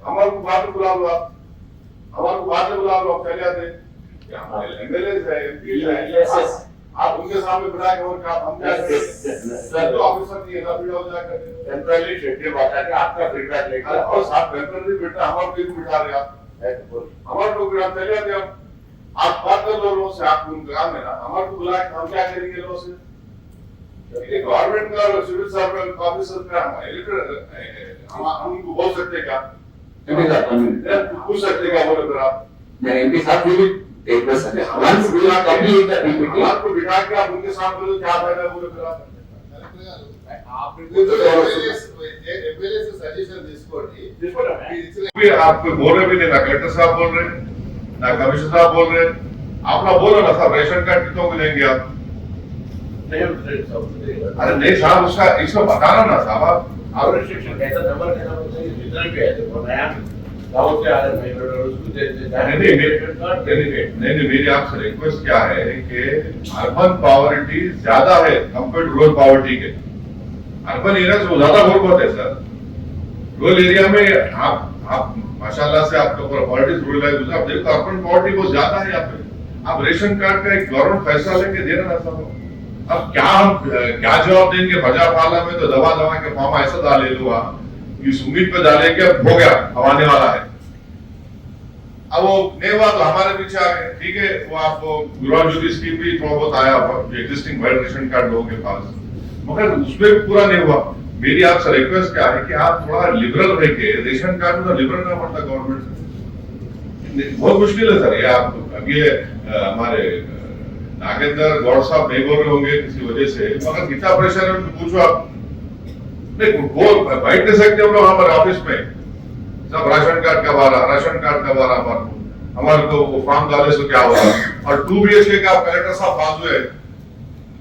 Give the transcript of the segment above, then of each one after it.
हमारे को बाद में बुला लो आप, हमारे को बाद में बुला लो, आप चले आते। हमारे एमएलए है, एमपी है, आप उनके सामने बिठा के और काम हम क्या करें? तो ऑफिसर नहीं है ना, वीडियो जाकर टेम्पररी शेड्यूल बता के आपका फीडबैक लेकर और साथ टेम्पररी बिठा हमारे को बिठा रहे आप, हमारे लोग बिठा चले आते हम। आप बात कर लो लोगों से, आप उनका काम है ना, हमारे को बुला के हम क्या करेंगे लोगों से? ये गवर्नमेंट का और सिविल सर्वेंट ऑफिसर का हम उनको बोल सकते क्या? पूछ सकते क्या बोले फिर आप? नहीं, इनके साथ भी एक बस है, हमारे को बिठा के आप उनके सामने बोले क्या फायदा बोले फिर आप? एमएलए से सजेशन తీసుకోండి। आप बोल रहे भी नहीं, ना कलेक्टर साहब बोल रहे, ना कमिश्नर साहब बोल रहे, आप ना बोलो ना साहब, रेशन कार्ड कितनों को देंगे आप? अरे नहीं साहब, उसका इसको बताना ना साहब, आप रेस्ट्रिक्शन कैसा नंबर देना पड़ता है, जितना भी है तो नया गांव से आ रहे हैं उसको दे नहीं, मेरी आपसे रिक्वेस्ट क्या है कि अर्बन पॉवर्टी ज्यादा है कंपेयर टू रूरल पॉवर्टी के। अर्बन एरिया से ज्यादा बहुत है सर, रूरल एरिया में आप माशाल्लाह से आपका पॉलिटिक्स रूरल लाइफ आप देखो, अर्बन पॉवर्टी बहुत ज्यादा है यहाँ पे। आप रेशन कार्ड का एक गवर्नमेंट फैसला लेके दे रहा था, अब क्या हम क्या जवाब देंगे? भजा पाला में तो दवा के फॉर्म ऐसा डाले लो आप, इस उम्मीद पे डाले कि अब हो गया, अब आने वाला है। अब वो नहीं हुआ तो हमारे पीछे आ गए, ठीक है, वो आपको गुरुवार ज्योति स्कीम भी थोड़ा बहुत आया एग्जिस्टिंग वाइड रेशन कार्ड लोगों के पास, मगर उसमें भी पूरा नहीं हुआ। मेरी आपसे रिक्वेस्ट क्या है कि आप थोड़ा लिबरल रह के रेशन कार्ड में तो लिबरल करना पड़ता गवर्नमेंट, बहुत मुश्किल है सर ये। आप अब ये हमारे नागेंद्र गौड़ साहब नहीं बोल रहे होंगे किसी वजह से, मगर कितना प्रेशर है उनको पूछो आप। नहीं वो बैठ नहीं सकते हम लोग हमारे ऑफिस में, सब राशन कार्ड कब आ रहा, राशन कार्ड कब आ रहा, हमारे को वो फॉर्म डाले से क्या हुआ। और 2 BHK का कलेक्टर साहब बाजू है,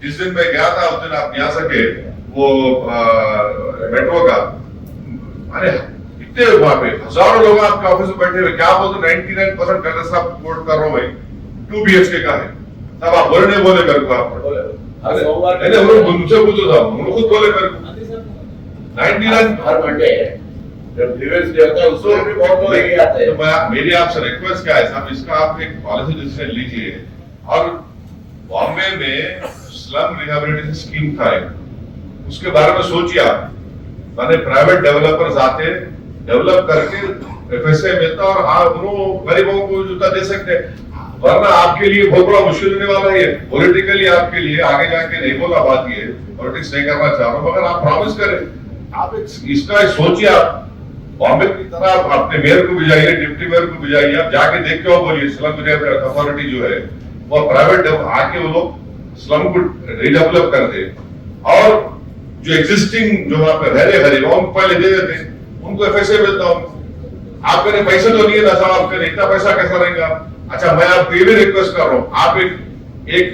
जिस दिन मैं गया था उस दिन आप नहीं आ सके, वो मेट्रो का, अरे इतने वहां पे हजारों लोग आपके ऑफिस में बैठे हुए, क्या बोलते 99% कलेक्टर साहब कोट कर रहा हूँ भाई 2 BHK का है, तब आप बोले नहीं बोले मेरे को, आप मुझसे पूछो साहब, उन्होंने खुद बोले मेरे को 99 हर मंडे जब डिफेंस डे होता है उसमें भी बहुत लोग ये आते हैं। तो मेरी आपसे रिक्वेस्ट क्या है साहब, इसका आप एक पॉलिसी डिसीजन लीजिए। और बॉम्बे में स्लम रिहैबिलिटेशन स्कीम था एक, उसके बारे में सोचिए आप, माने प्राइवेट डेवलपर्स आते डेवलप करके पैसे मिलता और आप गरीबों को जूता दे सकते, वरना आपके लिए बहुत बड़ा मुश्किल होने वाला है। पॉलिटिकली आपके लिए आगे जाके नहीं बोला बात, ये पॉलिटिक्स नहीं करना चाह रहा हूं, मगर आप प्रॉमिस करें, आप इसका सोचिए। आप बॉम्बे की तरह आप अपने मेयर को भी जाइए, डिप्टी मेयर को भी जाइए, आप जाके देख के बोलिए स्लम अथॉरिटी जो है वो प्राइवेट आके वो लोग स्लम को रिडेवलप कर दे, और जो एग्जिस्टिंग जो वहां पे रह रहे गरीब उनको पहले दे देते, उनको पैसे मिलता हूँ। आपके लिए पैसे तो नहीं है ना साहब, आपके इतना पैसा कैसा रहेगा? अच्छा, मैं आपको ये भी रिक्वेस्ट कर रहा हूँ, आप एक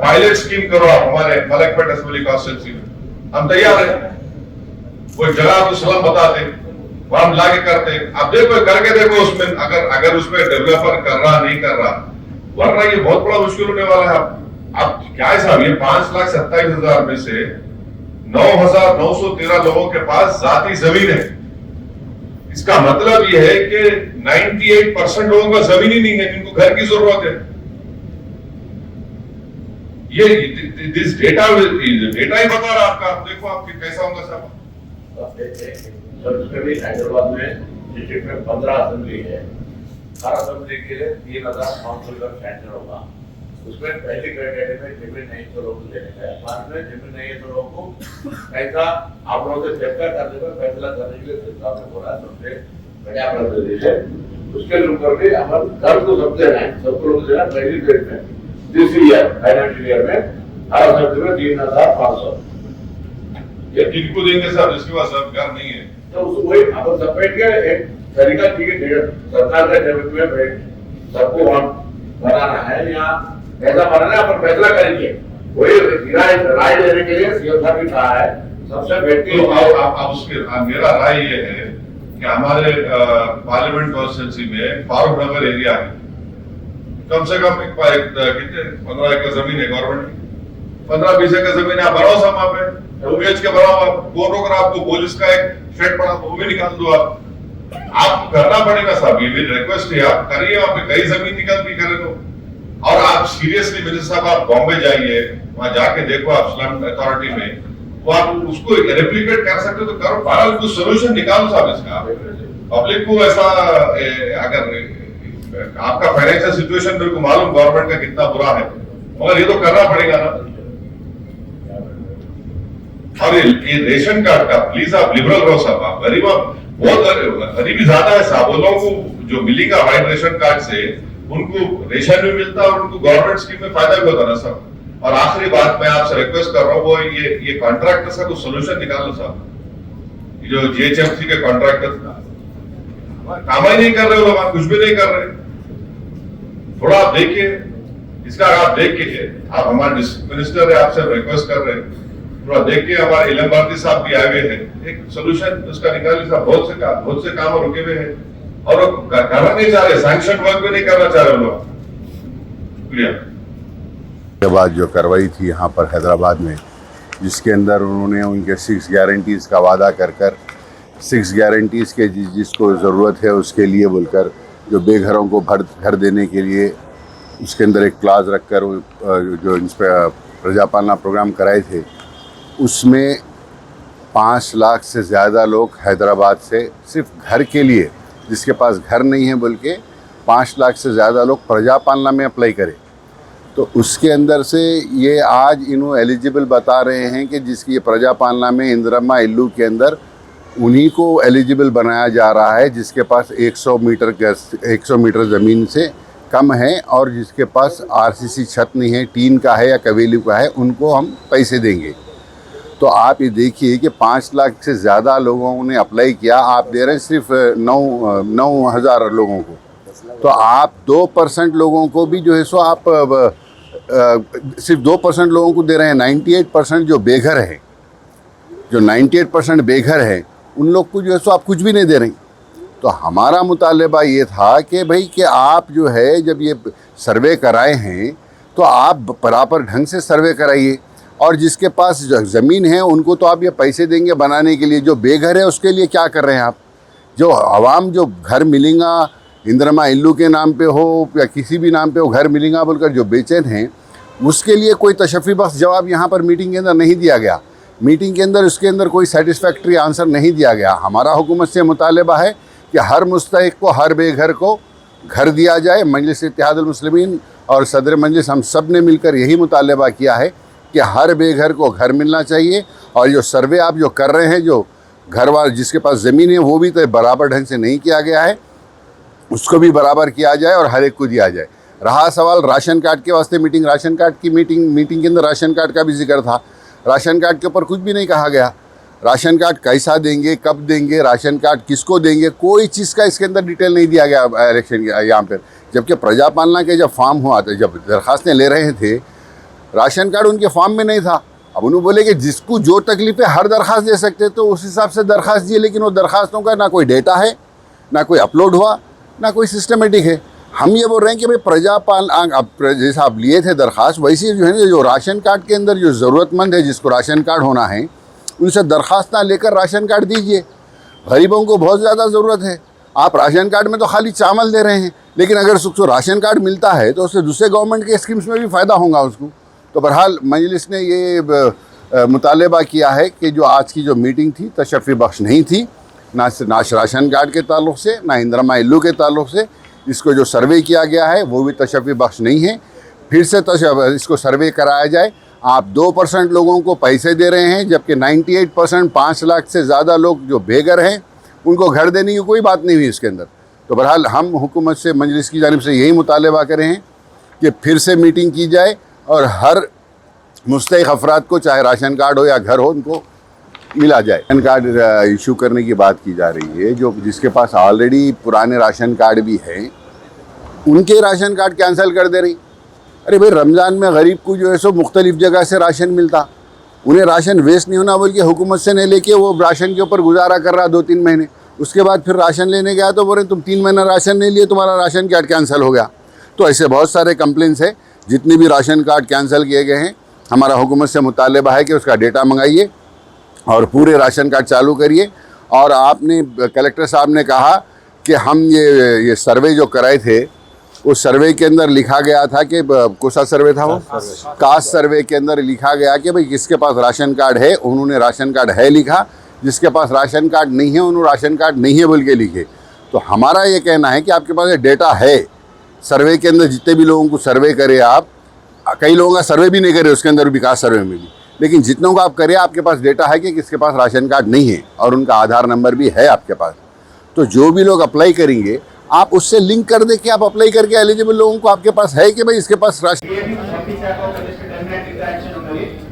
पायलट स्कीम करो आप हमारे मलकपेट असेंबली कॉन्स्टिट्यूंसी में, हम तैयार हैं। कोई जगह आपको स्लम बता दे, वहां हम लाके करते हैं, आप देखो करके देखो उसमें, अगर उसमें डेवलपर कर रहा नहीं कर रहा, वरना ये बहुत बड़ा मुश्किल होने वाला है। आप क्या है साहब, ये 5,27,000 में से 9,913 लोगों के पास जाती जमीन है, इसका मतलब ये है कि 98% लोगों का जमीन ही नहीं है जिनको घर की जरूरत है। ये दिस डेटा ही बता रहा आपका, देखो आपकी कैसा होगा साहब। हैदराबाद में डिस्ट्रिक्ट में 15 असेंबली है, हर असेंबली के लिए 3,500 का सेंटर होगा। उसमें पहली कैटेगरी में जमीन नहीं तो लोग लेने का, बाद में जमीन नहीं है तो लोगों को पैसा आप लोगों से चर्चा करने में फैसला करने के लिए सरकार ने बोला सबसे बढ़िया प्रदेश है। उसके ऊपर भी हमारे घर को सब देना है, सबको लोग देना पहली फेज में, दिस ईयर फाइनेंशियल ईयर में हर असेंबली में 3,500। ये किनको देंगे साहब जिसके पास सब घर नहीं है? तो वही अब सपरेट के एक तरीका, ठीक है, सरकार के जमीन में सबको वहां बनाना है या ऐसा बनाना है, अपन फैसला करेंगे। वही राय देने के लिए सीएम साहब भी कहा है सबसे बेहतरीन। तो उसके मेरा राय ये है कि हमारे पार्लियामेंट कॉन्स्टिट्यूंसी में फारूक नगर एरिया है, कम से कम कितने 15 एकड़ जमीन है गवर्नमेंट की, 15-20 एकड़ जमीन आप बनाओ सब वहां पे, बेच के बनाओ आप, कोर्ट होकर आपको पुलिस का एक शेड पड़ा वो भी निकाल दो आप, आप करना पड़ेगा साहब, ये मेरी रिक्वेस्ट है, आप करिए, वहां पे कई जमीन निकल भी करे तो। और आप सीरियसली मिनिस्टर साहब, आप बॉम्बे जाइए, वहां जाके देखो आप स्लम अथॉरिटी में, वो आप उसको रेप्लिकेट कर सकते हो तो करो, बहरहाल कुछ सोल्यूशन निकालो साहब इसका। पब्लिक को ऐसा अगर आपका फाइनेंशियल सिचुएशन मेरे को मालूम गवर्नमेंट का कितना बुरा है, मगर ये तो करना पड़ेगा ना। और ये रेशन कार्ड का प्लीज आप लिबरल रहो साहब, आप गरीब, बहुत गरीबी ज्यादा है साहब, वो लोगों को जो मिलेगा व्हाइट रेशन कार्ड से उनको रेशन भी मिलता है और उनको गवर्नमेंट स्कीम में फायदा भी होता ना साहब। और आखिरी बात मैं आपसे रिक्वेस्ट कर रहा हूँ, वो ये कॉन्ट्रैक्टर से कुछ सोल्यूशन निकालो साहब। जो जीएचएमसी के कॉन्ट्रैक्टर काम ही नहीं कर रहे हो लोग, आप कुछ भी नहीं कर रहे, थोड़ा आप देखिए इसका, आप देख के आप हमारे डिस्ट्रिक्ट मिनिस्टर है, आपसे रिक्वेस्ट कर रहे हैं, थोड़ा देख के, हमारे इलम भारती साहब भी आए हुए हैं, एक सोल्यूशन उसका निकालिए साहब। बहुत से काम रुके हुए हैं और वो करना नहीं चाह रहे, सैंक्शन वर्क भी नहीं करना चाह रहे लोग। शुक्रिया। के बाद जो कार्रवाई थी यहाँ पर हैदराबाद में, जिसके अंदर उन्होंने उनके 6 गारंटीज़ का वादा कर 6 गारंटीज़ के जिसको ज़रूरत है उसके लिए बोलकर जो बेघरों को घर देने के लिए उसके अंदर एक क्लाज रखकर जो इन पर प्रजापालना प्रोग्राम कराए थे, उसमें 5 लाख से ज़्यादा लोग हैदराबाद से सिर्फ घर के लिए, जिसके पास घर नहीं है बोल के 5 लाख से ज़्यादा लोग प्रजापालना में अप्लाई करें। तो उसके अंदर से ये आज इन्हों एलिजिबल बता रहे हैं कि जिसकी ये प्रजापालना में इंदिरम्मा इल्लू के अंदर उन्हीं को एलिजिबल बनाया जा रहा है जिसके पास 100 मीटर ज़मीन से कम है और जिसके पास आरसीसी छत नहीं है, टीन का है या कवेली का है, उनको हम पैसे देंगे। तो आप ये देखिए कि 5 लाख से ज़्यादा लोगों ने अप्लाई किया, आप दे रहे हैं सिर्फ 9,000 लोगों को। तो आप 2% लोगों को भी जो है सो आप सिर्फ 2% लोगों को दे रहे हैं। 98% जो बेघर हैं, जो 98% बेघर हैं, उन लोग को जो है सो आप कुछ भी नहीं दे रहे। तो हमारा मुतालबा ये था कि भाई कि आप जो है जब ये सर्वे कराए हैं तो आप बराबर ढंग से सर्वे कराइए, और जिसके पास ज़मीन है उनको तो आप ये पैसे देंगे बनाने के लिए, जो बेघर है उसके लिए क्या कर रहे हैं आप? जो आवाम जो घर मिलेगा इंदिरम्मा इल्लू के नाम पे हो या किसी भी नाम पे हो घर मिलेगा बोलकर जो बेचैन हैं, उसके लिए कोई तशफ़ी बख्श जवाब यहाँ पर मीटिंग के अंदर नहीं दिया गया। मीटिंग के अंदर उसके अंदर कोई सेटिस्फैक्ट्री आंसर नहीं दिया गया। हमारा हुकूमत से मुतालबा है कि हर मुस्तहिक को, हर बेघर को घर दिया जाए। मजलिस इत्तेहादुल मुस्लिमीन और सदर मजलिस हम सब ने मिलकर यही मुतालबा किया है कि हर बेघर को घर मिलना चाहिए। और जो सर्वे आप जो कर रहे हैं, जो घर वाले जिसके पास ज़मीन है वो भी तो बराबर ढंग से नहीं किया गया है, उसको भी बराबर किया जाए और हर एक को दिया जाए। रहा सवाल राशन कार्ड के वास्ते मीटिंग, राशन कार्ड की मीटिंग के अंदर राशन कार्ड का भी जिक्र था। राशन कार्ड के ऊपर कुछ भी नहीं कहा गया। राशन कार्ड कैसा देंगे, कब देंगे, राशन कार्ड किसको देंगे, कोई चीज़ का इसके अंदर डिटेल नहीं दिया गया इलेक्शन यहाँ पर। जबकि प्रजापालना के जब फॉर्म हुआ था, जब दरख्वास्तें ले रहे थे, राशन कार्ड उनके फॉर्म में नहीं था। अब उन्होंने बोले कि जिसको जो तकलीफ है हर दरख्वास्त दे सकते, तो उस हिसाब से दरख्वास्त दिए, लेकिन वो दरख्वास्तों का ना कोई डेटा है, ना कोई अपलोड हुआ, ना कोई सिस्टमेटिक है। हम ये बोल रहे हैं कि भाई प्रजापालना जैसा आप लिए थे दरख्वास्त, वैसे जो है ना, जो राशन कार्ड के अंदर जो ज़रूरतमंद है जिसको राशन कार्ड होना है, उनसे दरख्वास्त ना लेकर राशन कार्ड दीजिए। गरीबों को बहुत ज़्यादा ज़रूरत है। आप राशन कार्ड में तो खाली चावल दे रहे हैं, लेकिन अगर उसको राशन कार्ड मिलता है तो उससे दूसरे गवर्नमेंट के स्कीम्स में भी फ़ायदा होगा उसको। तो बहरहाल मजलिस ने ये मुतालबा किया है कि जो आज की जो मीटिंग थी तशफ़ी बख्श नहीं थी, ना राशन कार्ड के ताल्लुक़ से, ना इंदिरम्मा इल्लू के ताल्लुक़ से। इसको जो सर्वे किया गया है वो भी तशफ़ी बख्श नहीं है। फिर से इसको सर्वे कराया जाए। आप 2% लोगों को पैसे दे रहे हैं, जबकि 98% 5 लाख से ज़्यादा लोग जो बेघर हैं उनको घर देने की कोई बात नहीं हुई इसके अंदर। तो बहरहाल हम हुकूमत से, मजलिस की जानिब से यही मुतालबा कर रहे हैं कि फिर से मीटिंग की जाए और हर मुस्तहिक अफराद को, चाहे राशन कार्ड हो या घर हो, उनको मिला जाए। राशन कार्ड इशू करने की बात की जा रही है। जो जिसके पास ऑलरेडी पुराने राशन कार्ड भी हैं, उनके राशन कार्ड कैंसिल कर दे रही। अरे भाई, रमज़ान में गरीब को जो है सो मुख्तलिफ़ जगह से राशन मिलता, उन्हें राशन वेस्ट नहीं होना बोल के हुकूमत से नहीं लेके वो राशन के ऊपर गुजारा कर रहा 2-3 महीने। उसके बाद फिर राशन लेने गया तो बोल रहे तुम 3 महीना राशन नहीं लिए, तुम्हारा राशन कार्ड कैंसिल हो गया। तो ऐसे बहुत सारे कंप्लेंट्स है। जितने भी राशन कार्ड कैंसिल किए गए हैं, हमारा हुकूमत से मुतालबा है कि उसका डेटा मंगाइए और पूरे राशन कार्ड चालू करिए और आपने कलेक्टर साहब ने कहा कि हम ये सर्वे जो कराए थे उस सर्वे के अंदर लिखा गया था कि कौन सा सर्वे था वो, कास्ट सर्वे के अंदर लिखा गया कि भाई जिसके पास राशन कार्ड है उन्होंने राशन कार्ड है लिखा, जिसके पास राशन कार्ड नहीं है उन्होंने राशन कार्ड नहीं है बोल के लिखे। तो हमारा ये कहना है कि आपके पास ये डेटा है, सर्वे के अंदर जितने भी लोगों को सर्वे करे आप, कई लोगों का सर्वे भी नहीं करे उसके अंदर विकास सर्वे में भी, लेकिन जितनों को आप करें आपके पास डेटा है कि किसके पास राशन कार्ड नहीं है और उनका आधार नंबर भी है आपके पास। तो जो भी लोग अप्लाई करेंगे आप उससे लिंक कर दे कि आप अप्लाई करके एलिजिबल लोगों को आपके पास है कि भाई इसके पास राशन। ये भी 40 टाइप ऑफ टर्मिनेट इंटरेक्शन होगी।